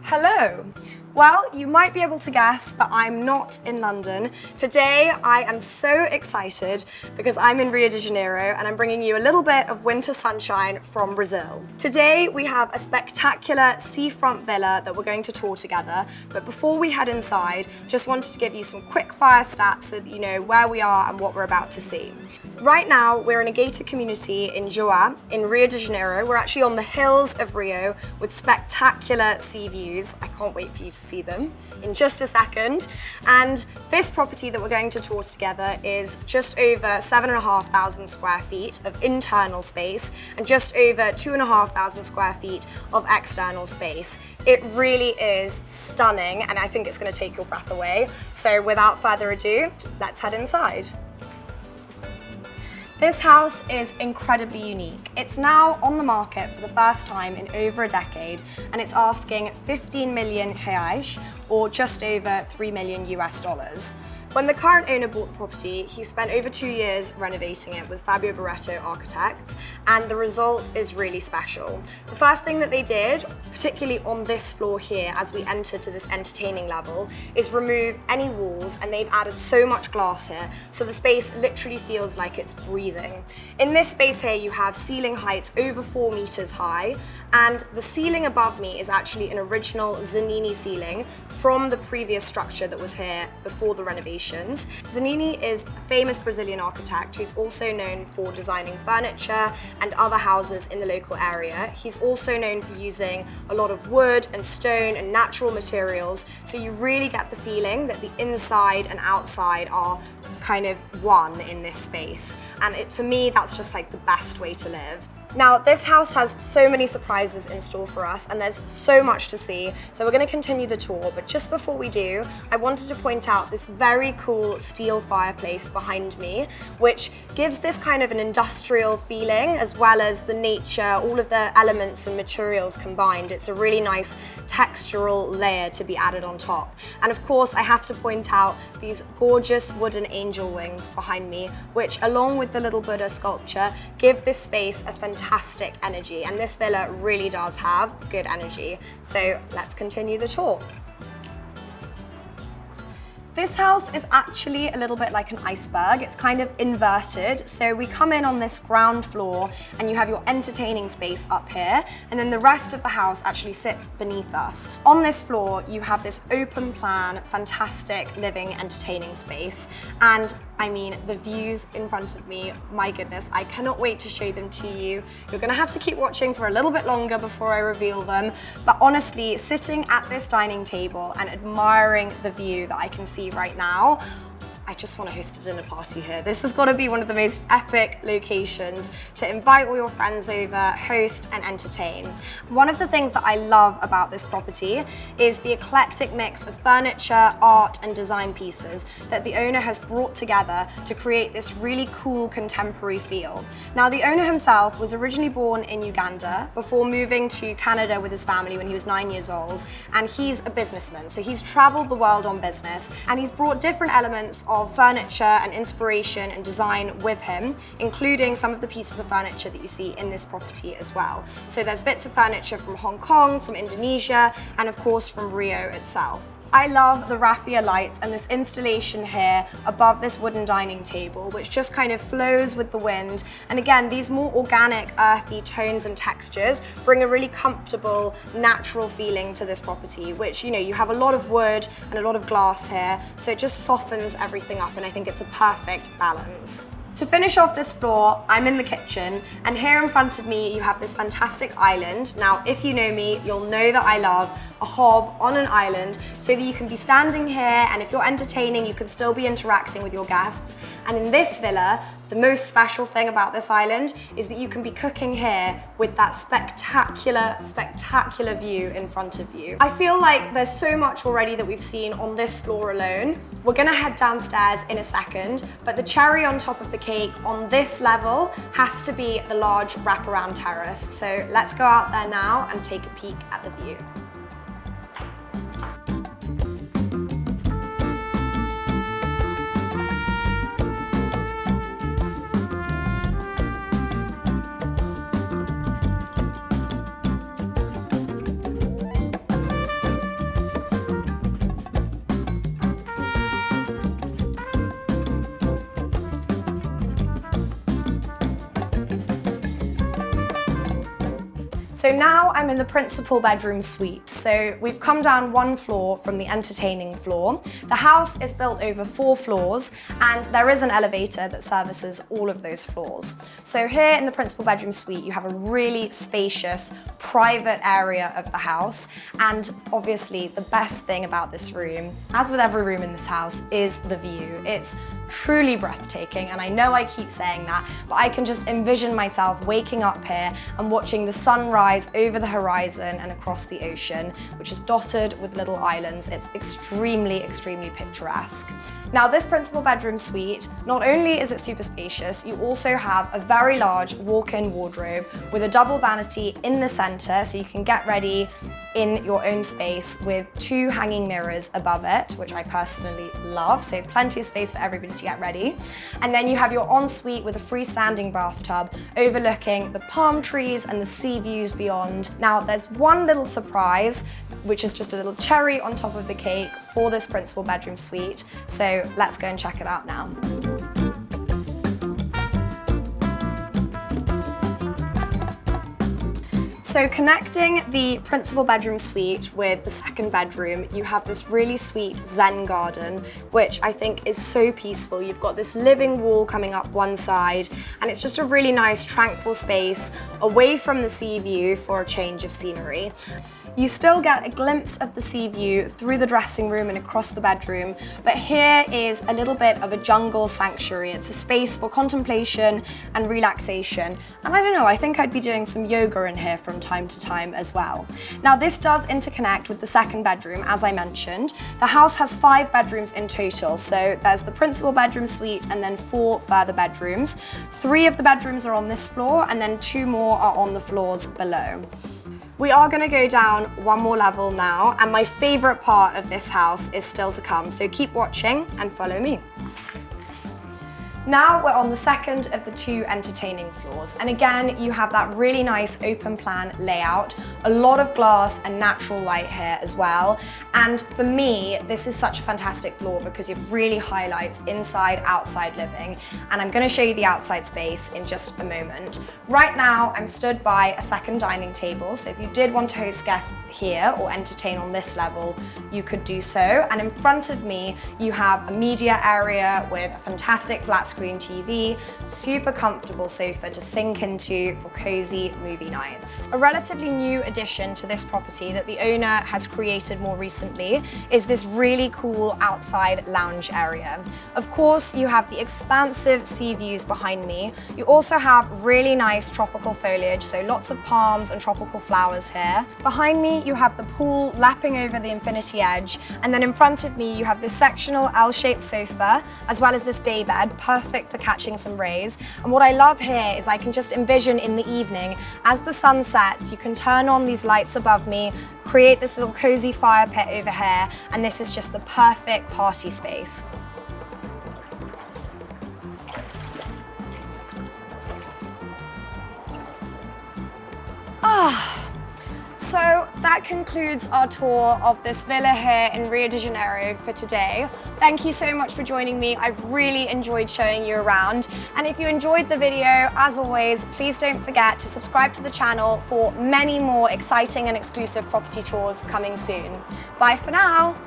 Hello. Well, you might be able to guess, but I'm not in London. Today, I am so excited because I'm in Rio de Janeiro and I'm bringing you a little bit of winter sunshine from Brazil. Today, we have a spectacular seafront villa that we're going to tour together. But before we head inside, just wanted to give you some quick fire stats so that you know where we are and what we're about to see. Right now, we're in a gated community in Joá, in Rio de Janeiro. We're actually on the hills of Rio with spectacular sea views. I can't wait for you to see them in just a second. And this property that we're going to tour together is just over 7,500 square feet of internal space and just over 2,500 square feet of external space. It really is stunning, and I think it's going to take your breath away. So without further ado, let's head inside. This house is incredibly unique. It's now on the market for the first time in over a decade, and it's asking 15 million reais, or just over $3 million US. When the current owner bought the property, he spent over 2 years renovating it with Fabio Barreto Architects, and the result is really special. The first thing that they did, particularly on this floor here as we enter to this entertaining level, is remove any walls, and they've added so much glass here, so the space literally feels like it's breathing. In this space here, you have ceiling heights over 4 meters high, and the ceiling above me is actually an original Zanini ceiling from the previous structure that was here before the renovation. Zanini is a famous Brazilian architect who's also known for designing furniture and other houses in the local area. He's also known for using a lot of wood and stone and natural materials, so you really get the feeling that the inside and outside are kind of one in this space. And for me, that's just like the best way to live. Now, this house has so many surprises in store for us, and there's so much to see, so we're going to continue the tour. But just before we do, I wanted to point out this very cool steel fireplace behind me, which gives this kind of an industrial feeling, as well as the nature, all of the elements and materials combined. It's a really nice textural layer to be added on top. And of course, I have to point out these gorgeous wooden angel wings behind me, which, along with the little Buddha sculpture, give this space a fantastic energy, and this villa really does have good energy. So let's continue the tour. This house is actually a little bit like an iceberg. It's kind of inverted. So we come in on this ground floor and you have your entertaining space up here, and then the rest of the house actually sits beneath us. On this floor, you have this open plan, fantastic living, entertaining space. And I mean, the views in front of me, my goodness, I cannot wait to show them to you. You're gonna have to keep watching for a little bit longer before I reveal them. But honestly, sitting at this dining table and admiring the view that I can see right now, I just want to host a dinner party here. This has got to be one of the most epic locations to invite all your friends over, host and entertain. One of the things that I love about this property is the eclectic mix of furniture, art and design pieces that the owner has brought together to create this really cool contemporary feel. Now, the owner himself was originally born in Uganda before moving to Canada with his family when he was 9 years old, and he's a businessman, so he's traveled the world on business, and he's brought different elements of furniture and inspiration and design with him, including some of the pieces of furniture that you see in this property as well. So there's bits of furniture from Hong Kong, from Indonesia, and of course from Rio itself. I love the raffia lights and this installation here above this wooden dining table, which just kind of flows with the wind. And again, these more organic, earthy tones and textures bring a really comfortable, natural feeling to this property, which, you know, you have a lot of wood and a lot of glass here, so it just softens everything up, and I think it's a perfect balance. To finish off this floor, I'm in the kitchen, and here in front of me you have this fantastic island. Now, if you know me, you'll know that I love a hob on an island so that you can be standing here, and if you're entertaining, you can still be interacting with your guests. And in this villa, the most special thing about this island is that you can be cooking here with that spectacular, spectacular view in front of you. I feel like there's so much already that we've seen on this floor alone. We're gonna head downstairs in a second, but the cherry on top of the cake on this level has to be the large wraparound terrace. So let's go out there now and take a peek at the view. So now I'm in the principal bedroom suite. So we've come down one floor from the entertaining floor. The house is built over 4 floors and there is an elevator that services all of those floors. So here in the principal bedroom suite, you have a really spacious, private area of the house. And obviously the best thing about this room, as with every room in this house, is the view. It's truly breathtaking, and I know I keep saying that, but I can just envision myself waking up here and watching the sun rise over the horizon and across the ocean, which is dotted with little islands. It's extremely, extremely picturesque. Now, this principal bedroom suite, not only is it super spacious, you also have a very large walk-in wardrobe with a double vanity in the center, so you can get ready in your own space with 2 hanging mirrors above it, which I personally love, so plenty of space for everybody to get ready. And then you have your ensuite with a freestanding bathtub overlooking the palm trees and the sea views beyond. Now, there's one little surprise, which is just a little cherry on top of the cake for this principal bedroom suite. So let's go and check it out now. So connecting the principal bedroom suite with the second bedroom, you have this really sweet Zen Garden, which I think is so peaceful. You've got this living wall coming up one side, and it's just a really nice, tranquil space away from the sea view for a change of scenery. You still get a glimpse of the sea view through the dressing room and across the bedroom, but here is a little bit of a jungle sanctuary. It's a space for contemplation and relaxation. And I don't know, I think I'd be doing some yoga in here from time to time as well. Now, this does interconnect with the second bedroom, as I mentioned. The house has 5 bedrooms in total. So there's the principal bedroom suite and then 4 further bedrooms. 3 of the bedrooms are on this floor and then 2 more are on the floors below. We are going to go down one more level now, and my favorite part of this house is still to come, so keep watching and follow me. Now we're on the second of the 2 entertaining floors, and again you have that really nice open plan layout, a lot of glass and natural light here as well. And for me, this is such a fantastic floor because it really highlights inside-outside living, and I'm going to show you the outside space in just a moment. Right now I'm stood by a second dining table, so if you did want to host guests here or entertain on this level, you could do so. And in front of me you have a media area with a fantastic flat screen TV, super comfortable sofa to sink into for cozy movie nights. A relatively new addition to this property that the owner has created more recently is this really cool outside lounge area. Of course, you have the expansive sea views behind me. You also have really nice tropical foliage, so lots of palms and tropical flowers here. Behind me, you have the pool lapping over the infinity edge, and then in front of me, you have this sectional L-shaped sofa, as well as this daybed, perfect for catching some rays. And what I love here is I can just envision in the evening, as the sun sets, you can turn on these lights above me, create this little cozy fire pit over here, and this is just the perfect party space. So that concludes our tour of this villa here in Rio de Janeiro for today. Thank you so much for joining me. I've really enjoyed showing you around. And if you enjoyed the video, as always, please don't forget to subscribe to the channel for many more exciting and exclusive property tours coming soon. Bye for now.